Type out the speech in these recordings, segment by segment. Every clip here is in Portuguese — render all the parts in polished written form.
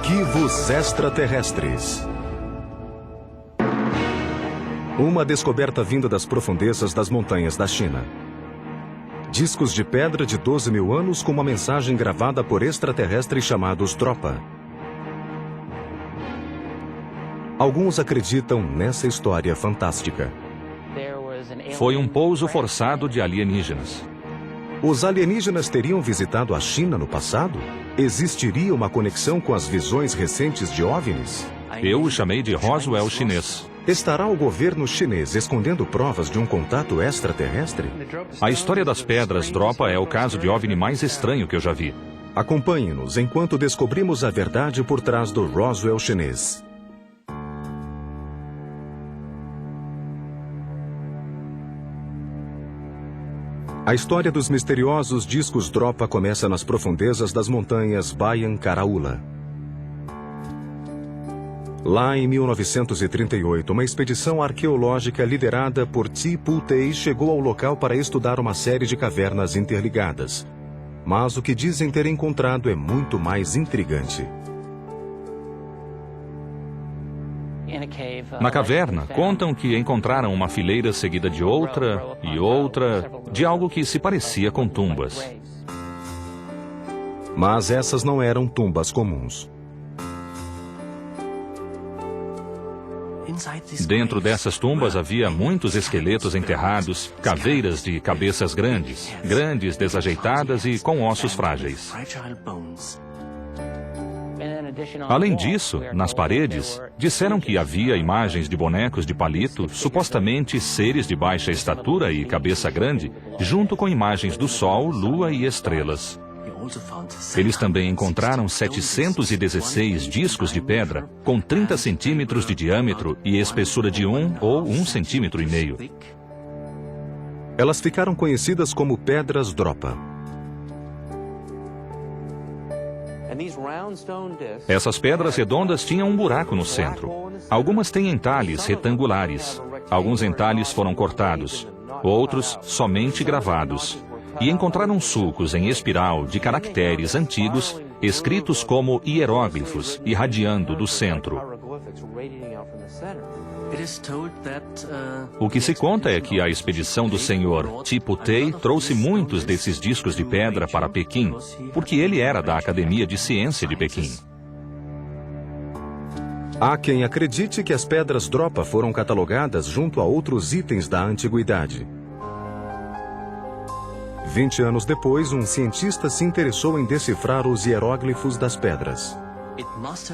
Arquivos extraterrestres. Uma descoberta vinda das profundezas das montanhas da China. Discos de pedra de 12 mil anos com uma mensagem gravada por extraterrestres chamados Dropa. Alguns acreditam nessa história fantástica. Foi um pouso forçado de alienígenas. Os alienígenas teriam visitado a China no passado? Existiria uma conexão com as visões recentes de OVNIs? Eu o chamei de Roswell chinês. Estará o governo chinês escondendo provas de um contato extraterrestre? A história das pedras Dropa é o caso de OVNI mais estranho que eu já vi. Acompanhe-nos enquanto descobrimos a verdade por trás do Roswell chinês. A história dos misteriosos discos Dropa começa nas profundezas das montanhas Bayan Karaula. Lá em 1938, uma expedição arqueológica liderada por Tipu Tei chegou ao local para estudar uma série de cavernas interligadas. Mas o que dizem ter encontrado é muito mais intrigante. Na caverna, contam que encontraram uma fileira seguida de outra e outra, de algo que se parecia com tumbas. Mas essas não eram tumbas comuns. Dentro dessas tumbas havia muitos esqueletos enterrados, caveiras de cabeças grandes, desajeitadas e com ossos frágeis. Além disso, nas paredes, disseram que havia imagens de bonecos de palito, supostamente seres de baixa estatura e cabeça grande, junto com imagens do Sol, Lua e estrelas. Eles também encontraram 716 discos de pedra, com 30 centímetros de diâmetro e espessura de 1 ou 1,5 centímetro. Elas ficaram conhecidas como pedras Dropa. Essas pedras redondas tinham um buraco no centro. Algumas têm entalhes retangulares. Alguns entalhes foram cortados, outros somente gravados. E encontraram sulcos em espiral de caracteres antigos, escritos como hieróglifos, irradiando do centro. O que se conta é que a expedição do senhor Tipu Tei trouxe muitos desses discos de pedra para Pequim, porque ele era da Academia de Ciência de Pequim. Há quem acredite que as pedras Dropa foram catalogadas junto a outros itens da antiguidade. 20 anos depois, um cientista se interessou em decifrar os hieróglifos das pedras.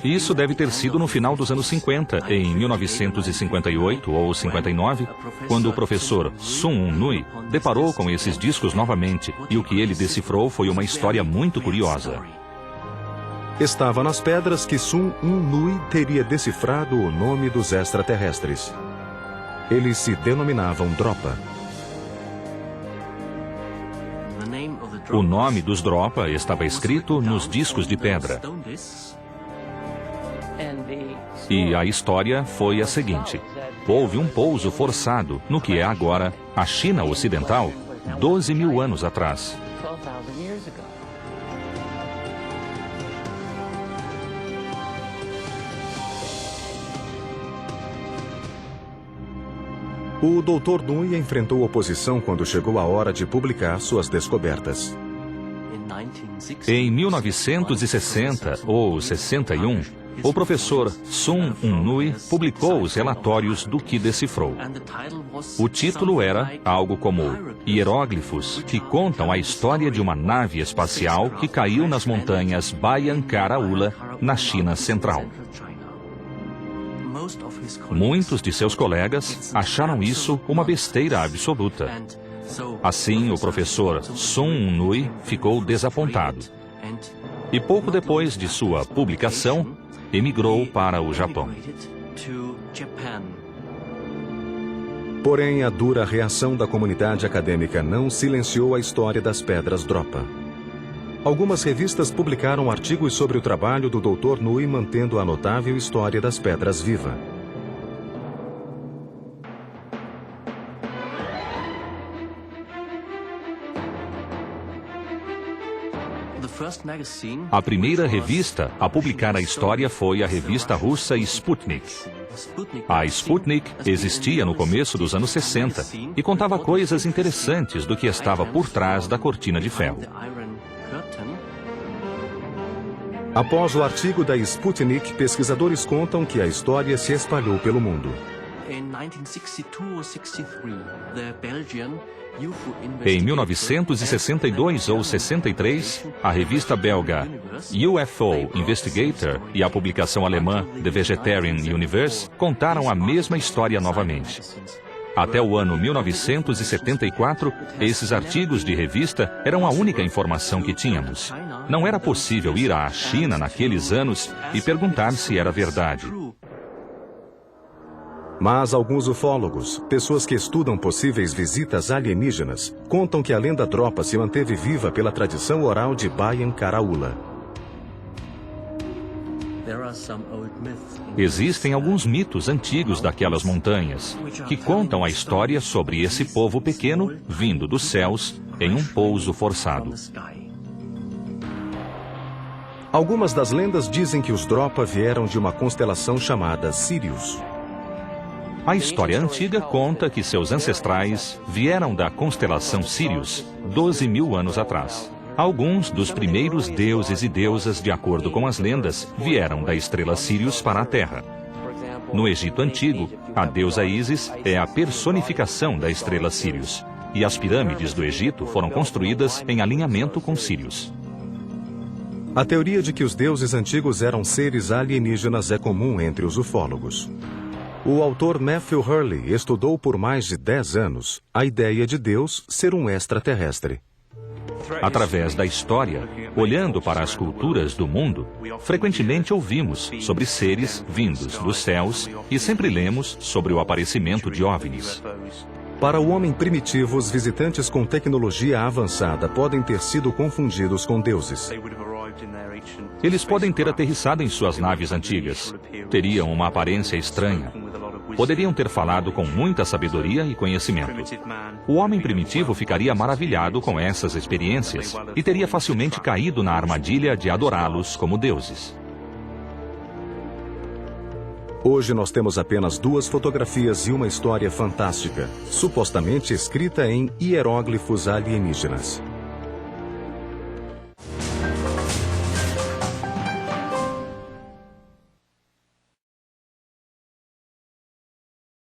Isso deve ter sido no final dos anos 50, em 1958 ou 59, quando o professor Sun Nui deparou com esses discos novamente, e o que ele decifrou foi uma história muito curiosa. Estava nas pedras que Sun Nui teria decifrado o nome dos extraterrestres. Eles se denominavam Dropa. O nome dos Dropa estava escrito nos discos de pedra. E a história foi a seguinte: houve um pouso forçado no que é agora a China Ocidental, 12 mil anos atrás. O Dr. Nui enfrentou oposição quando chegou a hora de publicar suas descobertas. Em 1960 ou 61, o professor Sun Nui publicou os relatórios do que decifrou. O título era algo como Hieróglifos que contam a história de uma nave espacial que caiu nas montanhas Bayan Karaula, na China Central. Muitos de seus colegas acharam isso uma besteira absoluta. Assim, o professor Sun Nui ficou desapontado. E pouco depois de sua publicação, emigrou para o Japão. Porém, a dura reação da comunidade acadêmica não silenciou a história das pedras Dropa. Algumas revistas publicaram artigos sobre o trabalho do Dr. Nui mantendo a notável história das pedras viva. A primeira revista a publicar a história foi a revista russa Sputnik. A Sputnik existia no começo dos anos 60 e contava coisas interessantes do que estava por trás da cortina de ferro. Após o artigo da Sputnik, pesquisadores contam que a história se espalhou pelo mundo. Em 1962 ou 63, a revista belga UFO Investigator e a publicação alemã The Vegetarian Universe contaram a mesma história novamente. Até o ano 1974, esses artigos de revista eram a única informação que tínhamos. Não era possível ir à China naqueles anos e perguntar se era verdade. Mas alguns ufólogos, pessoas que estudam possíveis visitas alienígenas, contam que a lenda Dropa se manteve viva pela tradição oral de Bayan Karaula. Existem alguns mitos antigos daquelas montanhas, que contam a história sobre esse povo pequeno vindo dos céus em um pouso forçado. Algumas das lendas dizem que os Dropa vieram de uma constelação chamada Sirius. A história antiga conta que seus ancestrais vieram da constelação Sirius 12 mil anos atrás. Alguns dos primeiros deuses e deusas, de acordo com as lendas, vieram da estrela Sirius para a Terra. No Egito Antigo, a deusa Ísis é a personificação da estrela Sirius, e as pirâmides do Egito foram construídas em alinhamento com Sirius. A teoria de que os deuses antigos eram seres alienígenas é comum entre os ufólogos. O autor Matthew Hurley estudou por mais de 10 anos a ideia de Deus ser um extraterrestre. Através da história, olhando para as culturas do mundo, frequentemente ouvimos sobre seres vindos dos céus e sempre lemos sobre o aparecimento de OVNIs. Para o homem primitivo, os visitantes com tecnologia avançada podem ter sido confundidos com deuses. Eles podem ter aterrissado em suas naves antigas. Teriam uma aparência estranha. Poderiam ter falado com muita sabedoria e conhecimento. O homem primitivo ficaria maravilhado com essas experiências e teria facilmente caído na armadilha de adorá-los como deuses. Hoje nós temos apenas 2 fotografias e uma história fantástica, supostamente escrita em hieróglifos alienígenas.